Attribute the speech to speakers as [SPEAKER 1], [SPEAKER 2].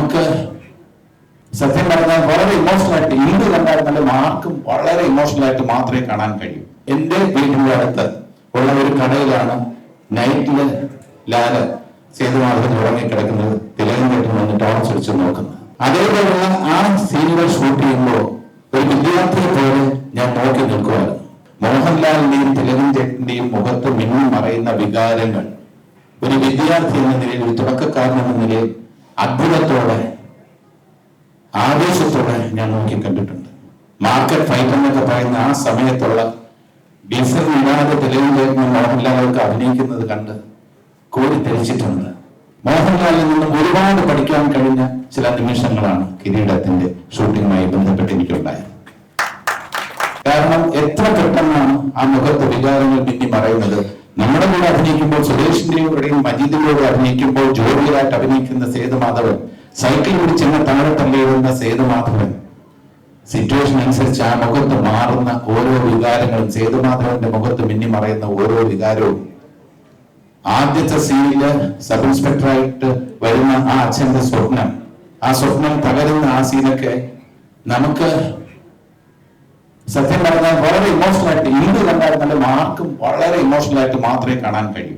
[SPEAKER 1] നമുക്ക് സത്യം പറഞ്ഞാൽ വളരെ ഇമോഷണൽ ആയിട്ട് എന്ത് കണ്ടായിരുന്നാലും ആർക്കും വളരെ ഇമോഷണൽ ആയിട്ട് മാത്രമേ കാണാൻ കഴിയൂ. എന്റെ വീടിന്റെ അടുത്ത് ഉള്ള ഒരു കടയിലാണ് നൈറ്റില് ലാല് സേതുമാധവൻ ഉറങ്ങിക്കിടക്കുന്നത്, തിലകം കെട്ടും വന്ന് ടോർച്ച് വെച്ച് നോക്കുന്നത്. അതേപോലുള്ള ആ സീനുകൾ ഷൂട്ട് ചെയ്യുമ്പോൾ ഒരു വിദ്യാർത്ഥിയെ പോലെ ഞാൻ നോക്കി നിൽക്കുമായിരുന്നു. മോഹൻലാലിന്റെയും തിലകൻ ചേട്ടന്റെയും മുഖത്ത് മിന്നി മറയുന്ന വികാരങ്ങൾ ഒരു വിദ്യാർത്ഥി എന്ന നിലയിൽ, ഒരു തുടക്കക്കാരൻ എന്ന നിലയിൽ അത്ഭുതത്തോടെ ആവേശത്തോടെ ഞാൻ നോക്കി കണ്ടിട്ടുണ്ട്. മാർക്കറ്റ് ഫൈറ്റ് എന്നൊക്കെ പറയുന്ന ആ സമയത്തുള്ള ഡീസൽ ഇടാതെ തിലകൻ ചേട്ടനും മോഹൻലാലൊക്കെ അഭിനയിക്കുന്നത് കണ്ട് കോരിത്തെരിച്ചിട്ടുണ്ട്. മോഹൻലാലിൽ നിന്നും ഒരുപാട് പഠിക്കാൻ കഴിഞ്ഞ ചില നിമിഷങ്ങളാണ് കിരീടത്തിന്റെ ഷൂട്ടിങ്ങുമായി ബന്ധപ്പെട്ട് എനിക്കുണ്ടായത്. കാരണം എത്ര പെട്ടെന്നാണ് ആ മുഖത്ത് വികാരങ്ങൾ മിന്നി മറയുന്നത്. നമ്മുടെ കൂടെ അഭിനയിക്കുമ്പോൾ, സുരേഷിന്റെയും കൂടെയും മജീദിന്റെ കൂടെ അഭിനയിക്കുമ്പോൾ ജോലിയായിട്ട് അഭിനയിക്കുന്ന സേതുമാധവൻ, സൈക്കിൾ പിടിച്ചെന്ന താഴെ തള്ളിയിടുന്ന സേതുമാധവൻ, സിറ്റുവേഷൻ അനുസരിച്ച് ആ മുഖത്ത് മാറുന്ന ഓരോ വികാരങ്ങളും, സേതുമാധവന്റെ മുഖത്ത് മിന്നി മറയുന്ന ഓരോ വികാരവും, ആദ്യത്തെ സീനില് സബ് ഇൻസ്പെക്ടറായിട്ട് വരുന്ന ആ അച്ഛന്റെ സ്വപ്നം, ആ സ്വപ്നം തകരുന്ന ആ സീനൊക്കെ നമുക്ക് സത്യം പറഞ്ഞാൽ വളരെ ഇമോഷണൽ ആയിട്ട് എന്ത് കണ്ടായിരുന്നാലും ആർക്കും വളരെ ഇമോഷണൽ ആയിട്ട് മാത്രമേ കാണാൻ കഴിയൂ.